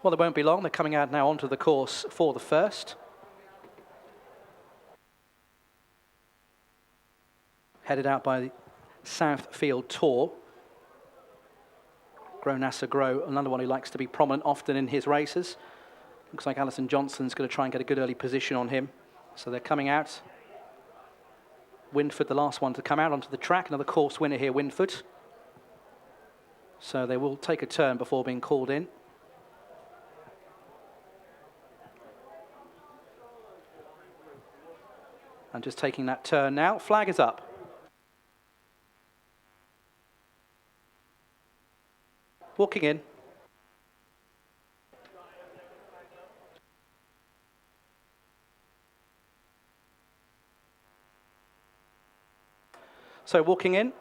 Well, they won't be long. They're coming out now onto the course for the first. Headed out by Southfield Tour. Grow Nasa Grow, another one who likes to be prominent often in his races. Looks like Alison Johnson's going to try and get a good early position on him. So they're coming out. Wynford, the last one to come out onto the track. Another course winner here, Wynford. So they will take a turn before being called in. And just taking that turn now. Flag is up. Walking in. So walking in.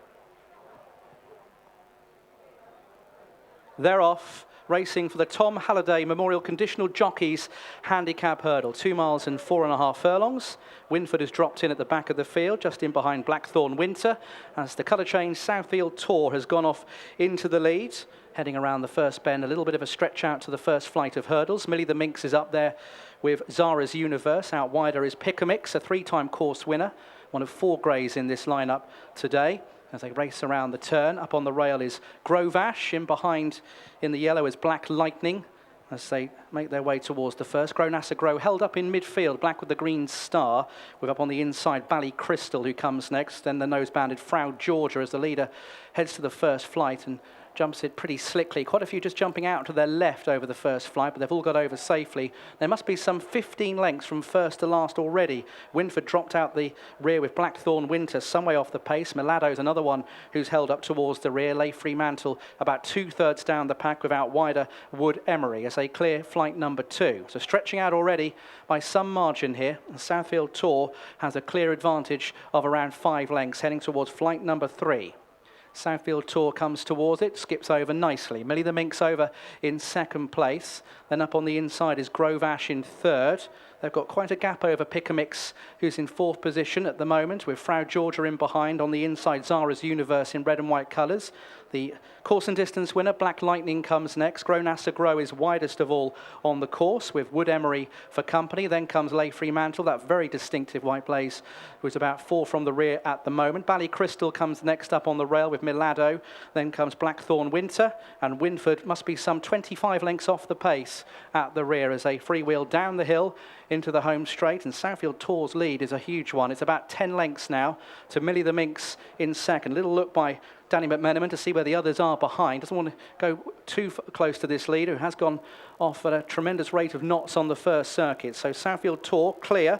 They're off, racing for the Tom Halliday Memorial Conditional Jockeys Handicap Hurdle. 2 miles and 4.5 furlongs. Wynford has dropped in at the back of the field, just in behind Blackthorn Winter. As the colour change, Southfield Tour has gone off into the lead. Heading around the first bend, a little bit of a stretch out to the first flight of hurdles. Millie the Minx is up there with Zara's Universe. Out wider is Pickamix, a 3-time course winner. One of 4 greys in this lineup today. As they race around the turn, up on the rail is Grovash. In behind, in the yellow, is Black Lightning. As they make their way towards the first. Grow Nasa Grow held up in midfield, black with the green star. With up on the inside, Bally Crystal, who comes next. Then the nose-banded Frau Georgia as the leader heads to the first flight and jumps it pretty slickly. Quite a few just jumping out to their left over the first flight, but they've all got over safely. There must be some 15 lengths from first to last already. Wynford dropped out the rear with Blackthorn Winter some way off the pace. Milado's another one who's held up towards the rear. Lay Fremantle about 2/3 down the pack without wider Wood Emery as they clear flight number 2. So stretching out already by some margin here. The Southfield Tour has a clear advantage of around 5 lengths heading towards flight number 3. Southfield Tour comes towards it, skips over nicely. Millie the Minx over in second place. Then up on the inside is Grove Ash in third. They've got quite a gap over Pickamix, who's in fourth position at the moment, with Frau Georgia in behind. On the inside, Zara's Universe in red and white colours. The course and distance winner, Black Lightning, comes next. Grow Nasa Grow is widest of all on the course, with Wood Emery for company. Then comes Lay Fremantle, that very distinctive white blaze, who's about 4 from the rear at the moment. Bally Crystal comes next up on the rail with Milado. Then comes Blackthorn Winter, and Wynford must be some 25 lengths off the pace at the rear as they freewheel down the hill into the home straight. And Southfield Tour's lead is a huge one. It's about 10 lengths now to Millie the Minx in second. A little look by Danny McMenamin to see where the others are behind. Doesn't want to go too close to this leader, who has gone off at a tremendous rate of knots on the first circuit. So Southfield Tour clear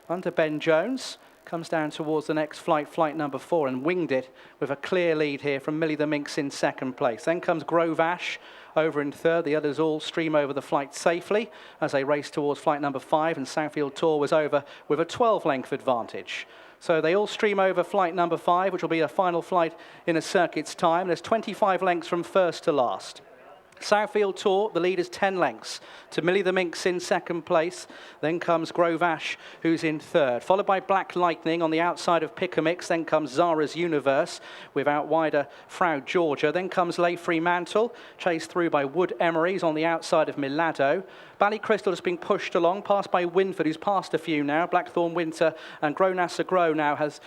under Ben Jones. Comes down towards the next flight, flight number 4, and winged it with a clear lead here from Millie the Minx in second place. Then comes Grove Ash over in third. The others all stream over the flight safely as they race towards flight number 5, and Southfield Tour was over with a 12-length advantage. So they all stream over flight number 5, which will be a final flight in a circuit's time. There's 25 lengths from first to last. Southfield Tour, the lead is 10 lengths to Millie the Minx in second place. Then comes Grove Ash, who's in third, followed by Black Lightning on the outside of Pickamix. Then comes Zara's Universe with out wider Frau Georgia. Then comes Lay Fremantle, chased through by Wood Emery's on the outside of Milado. Bally Crystal has been pushed along, passed by Wynford, who's passed a few now. Blackthorn Winter, and Grow Nasa Grow now has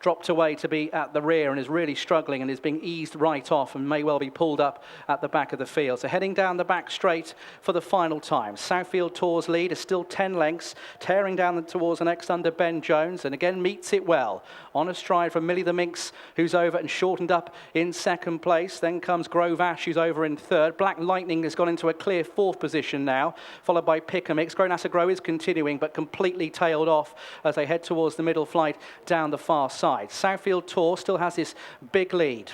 dropped away to be at the rear and is really struggling and is being eased right off and may well be pulled up at the back of the field. So heading down the back straight for the final time. Southfield Tour's lead is still 10 lengths, tearing down towards the next under Ben Jones, and again meets it well. On a stride from Millie the Minx, who's over and shortened up in second place. Then comes Grove Ash, who's over in third. Black Lightning has gone into a clear fourth position now, followed by Pickamix. Grow Nasa Grow is continuing, but completely tailed off as they head towards the middle flight down the far side. Southfield Tour still has this big lead.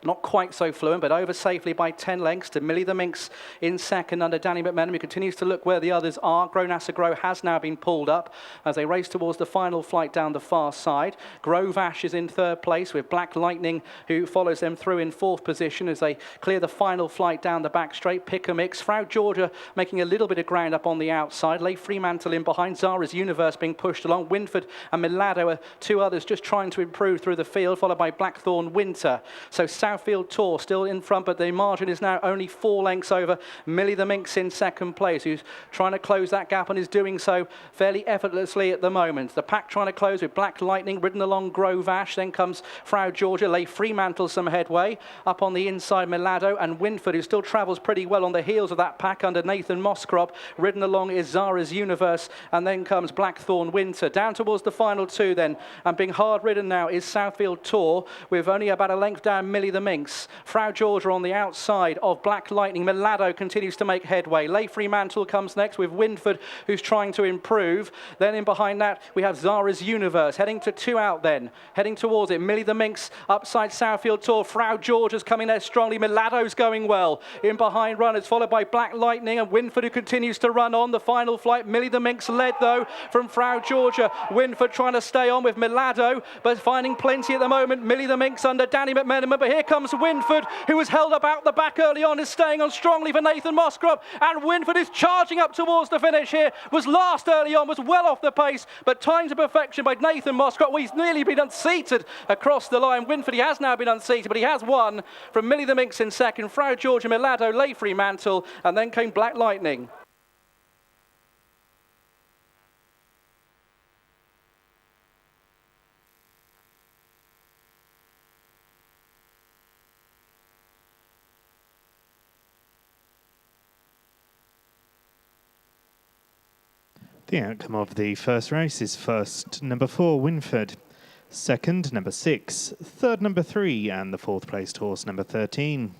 Not quite so fluent, but over safely by 10 lengths to Millie the Minx in second under Danny McMenamin, who continues to look where the others are. Grow Nasa Grow has now been pulled up as they race towards the final flight down the far side. Grove Ash is in third place with Black Lightning, who follows them through in fourth position as they clear the final flight down the back straight. Pickamix, Frau Georgia making a little bit of ground up on the outside. Lay Fremantle in behind. Zara's Universe being pushed along. Wynford and Milado are 2 others just trying to improve through the field, followed by Blackthorn Winter. So Southfield Tour still in front, but the margin is now only 4 lengths over Millie the Minx in second place, who's trying to close that gap and is doing so fairly effortlessly at the moment. The pack trying to close with Black Lightning ridden along Grove Ash. Then comes Frau Georgia, lay Fremantle some headway. Up on the inside, Milado and Wynford, who still travels pretty well on the heels of that pack under Nathan Mosscrop. Ridden along is Zara's Universe, and then comes Blackthorn Winter. Down towards the final two then, and being hard ridden now is Southfield Tour, with only about a length down Millie the Minx. Frau Georgia on the outside of Black Lightning. Milado continues to make headway. Lay Fremantle comes next with Wynford, who's trying to improve. Then in behind that, we have Zara's Universe, heading to 2 out then, heading towards it. Millie the Minx upside Southfield Tour. Frau Georgia's coming there strongly. Milado's going well. In behind runners, followed by Black Lightning and Wynford, who continues to run on. The final flight, Millie the Minx led though from Frau Georgia. Wynford trying to stay on with Milado, but finding plenty at the moment. Millie the Minx under Danny McMenamin, but here comes Wynford, who was held up out the back early on, is staying on strongly for Nathan Mosscrop, and Wynford is charging up towards the finish here. Was last early on, was well off the pace, but timed to perfection by Nathan Mosscrop. Well, he's nearly been unseated across the line. Wynford, he has now been unseated, but he has won from Millie the Minx in second, Frau Georgia, Milado, Lay Fremantle, and then came Black Lightning. The outcome of the first race is first, number 4, Wynford. Second, number 6. Third, number 3. And the fourth placed horse, number 13.